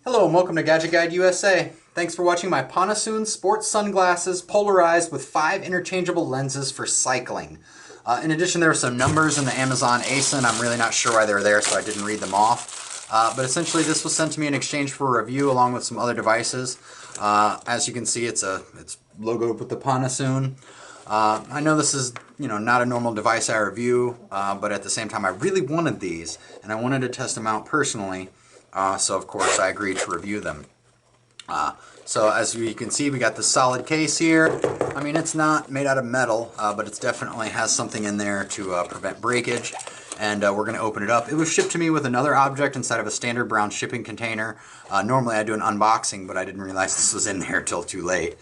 Hello and welcome to Gadget Guide USA. Thanks for watching my Ponosoon sports sunglasses polarized with 5 interchangeable lenses for cycling. In addition, there are some numbers in the Amazon ASIN. I'm really not sure why they're there, so I didn't read them off. But essentially this was sent to me in exchange for a review along with some other devices. As you can see, it's logoed with the Ponosoon. I know this is, not a normal device I review, but at the same time I really wanted these and I wanted to test them out personally. So of course I agreed to review them. So as you can see, we got the solid case here. I mean, it's not made out of metal, but it definitely has something in there to prevent breakage. And we're going to open it up. It was shipped to me with another object inside of a standard brown shipping container. Normally I do an unboxing, but I didn't realize this was in there till too late.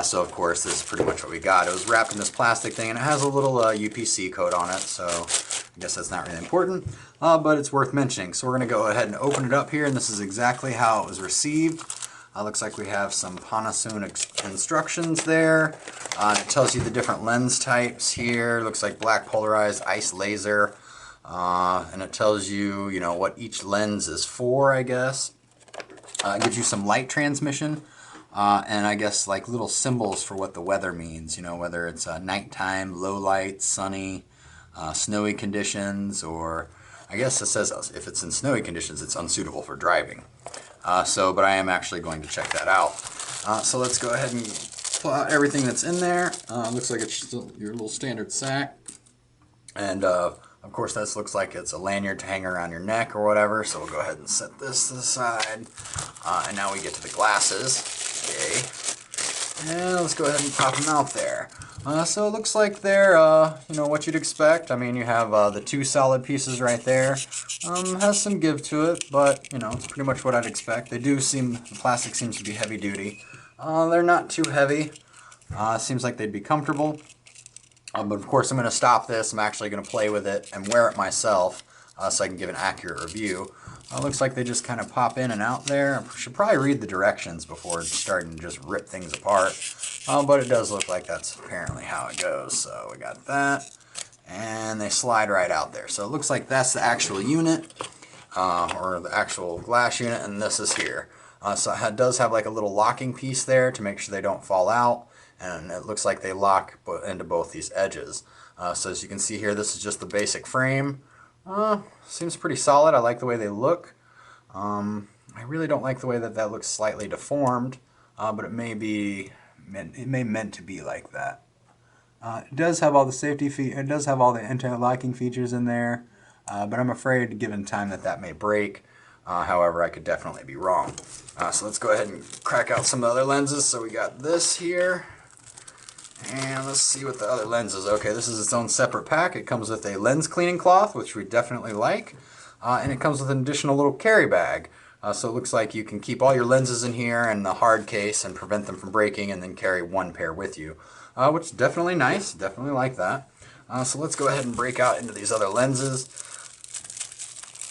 So of course this is pretty much what we got. It was wrapped in this plastic thing and it has a little UPC code on it, so I guess that's not really important, but it's worth mentioning. So we're going to go ahead and open it up here, and this is exactly how it was received. Looks like we have some Ponosoon instructions there. It tells you the different lens types here. Looks like black polarized, ice laser. And it tells you, what each lens is for, I guess. It gives you some light transmission, and I guess like little symbols for what the weather means, whether it's nighttime, low light, sunny, snowy conditions, or I guess it says if it's in snowy conditions, it's unsuitable for driving. But I am actually going to check that out. So let's go ahead and pull out everything that's in there. Looks like it's just your little standard sack. And of course, this looks like it's a lanyard to hang around your neck or whatever, so we'll go ahead and set this to the side. And now we get to the glasses. Okay. And let's go ahead and pop them out there. So it looks like they're, what you'd expect. I mean, you have the 2 solid pieces right there. Has some give to it, but, it's pretty much what I'd expect. The plastic seems to be heavy duty. They're not too heavy. Seems like they'd be comfortable. But of course I'm going to stop this. I'm actually going to play with it and wear it myself so I can give an accurate review. Looks like they just kind of pop in and out there. I should probably read the directions before starting to just rip things apart. But it does look like that's apparently how it goes. So we got that. And they slide right out there. So it looks like that's the actual unit, or the actual glass unit, and this is here. So it does have like a little locking piece there to make sure they don't fall out. And it looks like they lock into both these edges. So as you can see here, this is just the basic frame. Seems pretty solid. I like the way they look. I really don't like the way that looks slightly deformed, but it may meant to be like that. It does have all the safety it does have all the anti-locking features in there, but I'm afraid given time that may break. However, I could definitely be wrong. So let's go ahead and crack out some other lenses. So we got this here. And let's see what the other lens is. Okay, this is its own separate pack. It comes with a lens cleaning cloth, which we definitely like. And it comes with an additional little carry bag. So it looks like you can keep all your lenses in here and the hard case and prevent them from breaking, and then carry 1 pair with you. Which is definitely nice. Definitely like that. So let's go ahead and break out into these other lenses.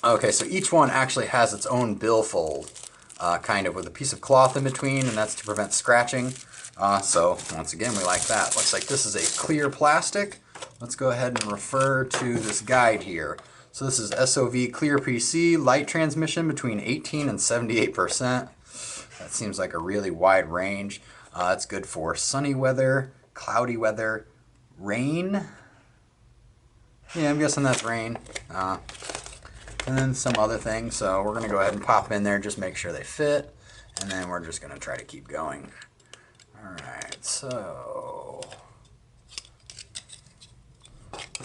Okay, so each one actually has its own billfold, kind of with a piece of cloth in between, and that's to prevent scratching. So once again, we like that. Looks like this is a clear plastic. Let's go ahead and refer to this guide here. So this is SOV Clear PC, light transmission between 18 and 78%. That seems like a really wide range. It's good for sunny weather, cloudy weather, rain. Yeah, I'm guessing that's rain. And then some other things. So we're going to go ahead and pop them in there, just make sure they fit. And then we're just going to try to keep going. Alright, so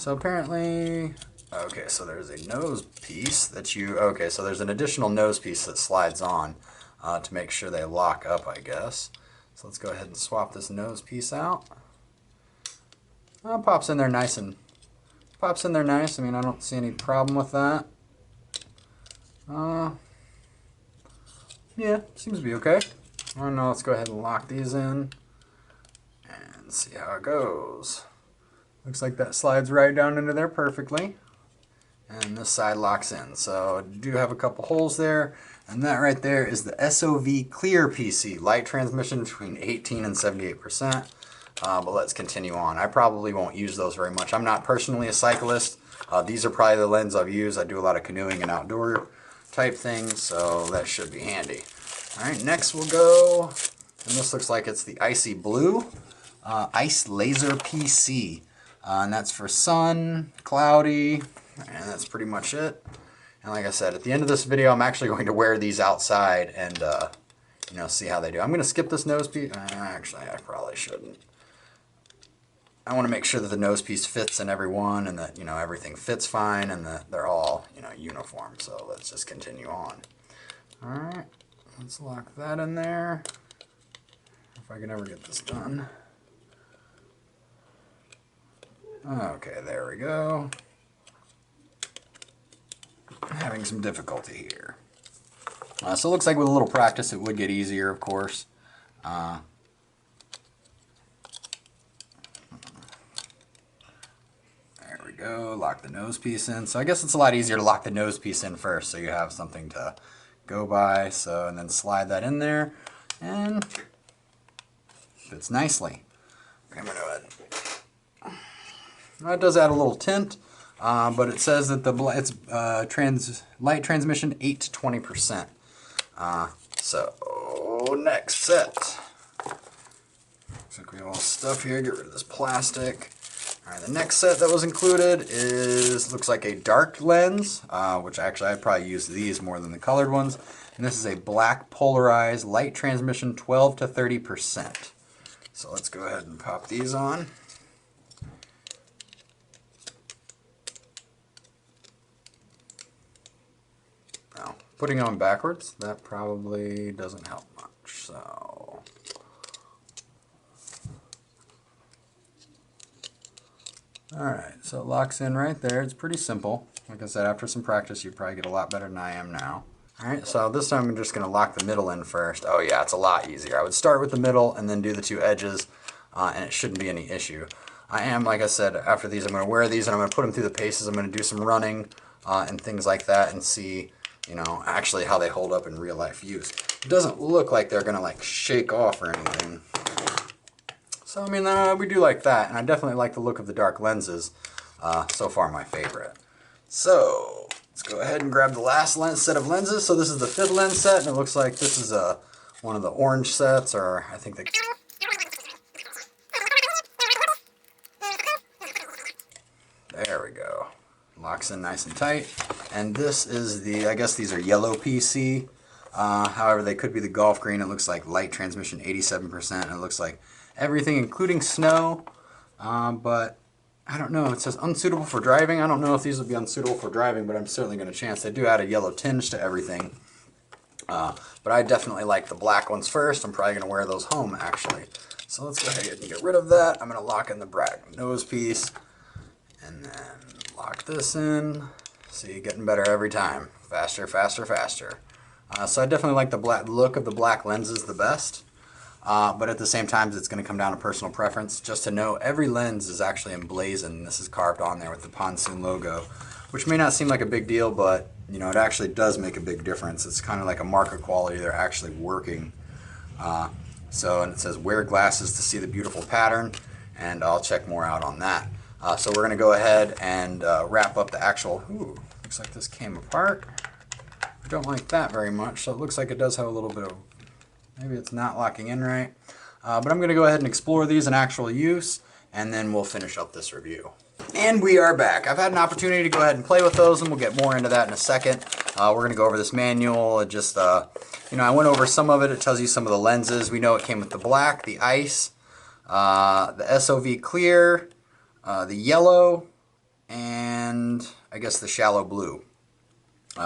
apparently, okay, so there's a nose piece okay, so there's an additional nose piece that slides on to make sure they lock up, I guess. So let's go ahead and swap this nose piece out. Pops in there nice. I mean, I don't see any problem with that. Yeah, seems to be okay. I don't know, let's go ahead and lock these in and see how it goes. Looks like that slides right down into there perfectly. And this side locks in. So I do have a couple holes there. And that right there is the SOV Clear PC, light transmission between 18 and 78%. But let's continue on. I probably won't use those very much. I'm not personally a cyclist. These are probably the lenses I've used. I do a lot of canoeing and outdoor type things, so that should be handy. All right, next we'll go, and this looks like it's the icy blue, Ice Laser PC. And that's for sun, cloudy, and that's pretty much it. And like I said, at the end of this video, I'm actually going to wear these outside and, you know, see how they do. I'm going to skip this nose piece. Actually, I probably shouldn't. I want to make sure that the nose piece fits in every one and that, you know, everything fits fine and that they're all, you know, uniform. So let's just continue on. All right. Let's lock that in there, if I can ever get this done. Okay, there we go. I'm having some difficulty here. So it looks like with a little practice it would get easier, of course. There we go, lock the nose piece in. So I guess it's a lot easier to lock the nose piece in first so you have something to go by. So, and then slide that in there and fits nicely. Okay, I'm gonna go ahead. It does add a little tint, but it says that it's light transmission 8 to 20%. So next set. Looks like we have all stuff here. Get rid of this plastic. All right, the next set that was included looks like a dark lens, which actually I'd probably use these more than the colored ones. And this is a black polarized light transmission 12 to 30%. So let's go ahead and pop these on. Now, putting on backwards, that probably doesn't help much. So alright, so it locks in right there. It's pretty simple. Like I said, after some practice, you'd probably get a lot better than I am now. Alright, so this time I'm just going to lock the middle in first. Oh yeah, it's a lot easier. I would start with the middle and then do the two edges, and it shouldn't be any issue. I am, like I said, after these, I'm going to wear these and I'm going to put them through the paces. I'm going to do some running and things like that and see, you know, actually how they hold up in real life use. It doesn't look like they're going to like shake off or anything. So, I mean, we do like that, and I definitely like the look of the dark lenses. So far, my favorite. So, let's go ahead and grab the last set of lenses. So this is the 5th lens set, and it looks like this is one of the orange sets, or I think there we go. Locks in nice and tight. And this is the, I guess these are yellow PC. However, they could be the golf green. It looks like light transmission 87%, and it looks like everything including snow, but I don't know. It says unsuitable for driving. I don't know if these would be unsuitable for driving, but I'm certainly going to chance. They do add a yellow tinge to everything, but I definitely like the black ones first. I'm probably going to wear those home, actually. So let's go ahead and get rid of that. I'm going to lock in the black nose piece, and then lock this in. See, getting better every time. Faster, faster, faster. So I definitely like the black look of the black lenses the best. But at the same time, it's going to come down to personal preference. Just to know, every lens is actually emblazoned. This is carved on there with the Ponosoon logo, which may not seem like a big deal, but you know, it actually does make a big difference. It's kind of like a mark of quality. They're actually working. And it says wear glasses to see the beautiful pattern, and I'll check more out on that. So we're going to go ahead and wrap up the actual. Ooh, looks like this came apart. I don't like that very much. So it looks like it does have a little bit of. Maybe it's not locking in right. But I'm going to go ahead and explore these in actual use, and then we'll finish up this review. And we are back. I've had an opportunity to go ahead and play with those, and we'll get more into that in a second. We're going to go over this manual. It just, you know, I went over some of it. It tells you some of the lenses. We know it came with the black, the ice, the SOV clear, the yellow, and I guess the shallow blue.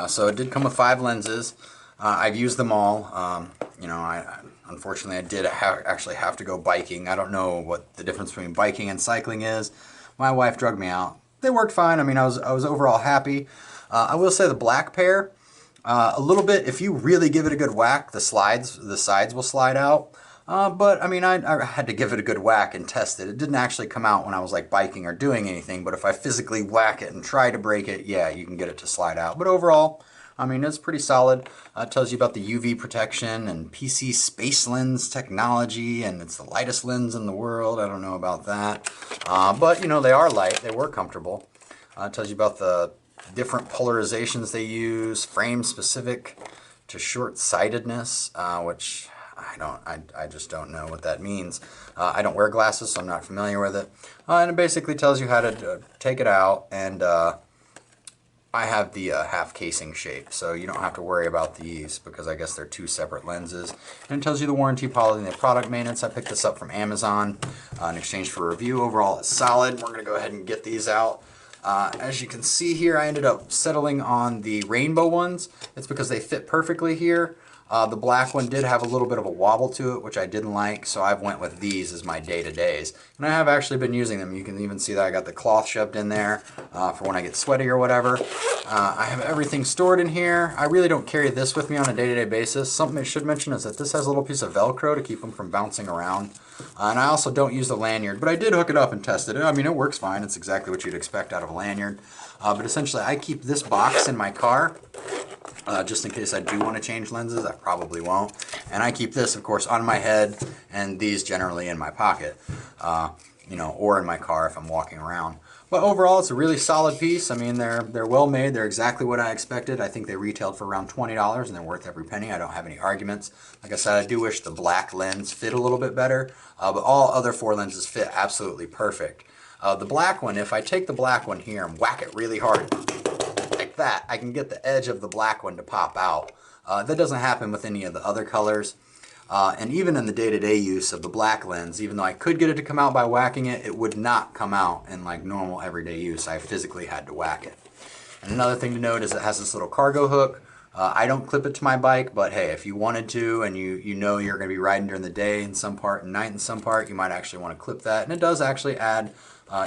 So it did come with 5 lenses. I've used them all. You know, unfortunately I did actually have to go biking. I don't know what the difference between biking and cycling is. My wife drugged me out. They worked fine. I mean, I was overall happy. I will say the black pair, a little bit, if you really give it a good whack, the sides will slide out. But I mean, I had to give it a good whack and test it. It didn't actually come out when I was like biking or doing anything, but if I physically whack it and try to break it, yeah, you can get it to slide out. But overall, I mean, it's pretty solid. It tells you about the UV protection and PC space lens technology, and it's the lightest lens in the world. I don't know about that. But, you know, they are light. They were comfortable. It tells you about the different polarizations they use, frame-specific to short-sightedness, which I just don't know what that means. I don't wear glasses, so I'm not familiar with it. And it basically tells you how to take it out, and I have the half casing shape, so you don't have to worry about these because I guess they're two separate lenses. And it tells you the warranty policy and the product maintenance. I picked this up from Amazon in exchange for a review. Overall, it's solid. We're going to go ahead and get these out. As you can see here, I ended up settling on the rainbow ones. It's because they fit perfectly here. The black one did have a little bit of a wobble to it, which I didn't like, so I went with these as my day-to-days. And I have actually been using them. You can even see that I got the cloth shoved in there for when I get sweaty or whatever. I have everything stored in here. I really don't carry this with me on a day-to-day basis. Something I should mention is that this has a little piece of Velcro to keep them from bouncing around. And I also don't use the lanyard, but I did hook it up and tested it. I mean, it works fine. It's exactly what you'd expect out of a lanyard. But essentially, I keep this box in my car. Just in case I do want to change lenses. I probably won't. And I keep this, of course, on my head, and these generally in my pocket, you know, or in my car if I'm walking around. But overall, it's a really solid piece. I mean, they're well made. They're exactly what I expected. I think they retailed for around $20, and they're worth every penny. I don't have any arguments. Like I said, I do wish the black lens fit a little bit better, but all other four lenses fit absolutely perfect. The black one, if I take the black one here and whack it really hard, that, I can get the edge of the black one to pop out. That doesn't happen with any of the other colors. And even in the day-to-day use of the black lens, even though I could get it to come out by whacking it, it would not come out in like normal everyday use. I physically had to whack it. And another thing to note is it has this little cargo hook. I don't clip it to my bike, but hey, if you wanted to and you know you're going to be riding during the day in some part and night in some part, you might actually want to clip that. And it does actually add,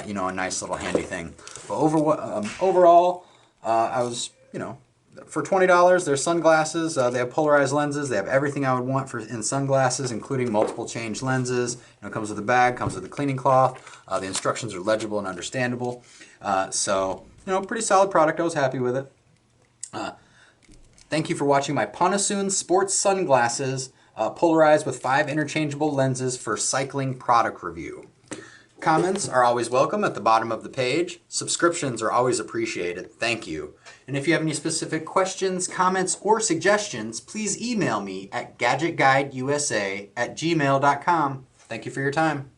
you know, a nice little handy thing. But overall, I was, you know, for $20, they're sunglasses. They have polarized lenses. They have everything I would want in sunglasses, including multiple change lenses. You know, it comes with a bag, comes with a cleaning cloth. The instructions are legible and understandable. So, you know, pretty solid product. I was happy with it. Thank you for watching my Ponosoon sports sunglasses, polarized with 5 interchangeable lenses for cycling product review. Comments are always welcome at the bottom of the page. Subscriptions are always appreciated. Thank you. And if you have any specific questions, comments, or suggestions, please email me at GadgetGuideUSA@gmail.com. Thank you for your time.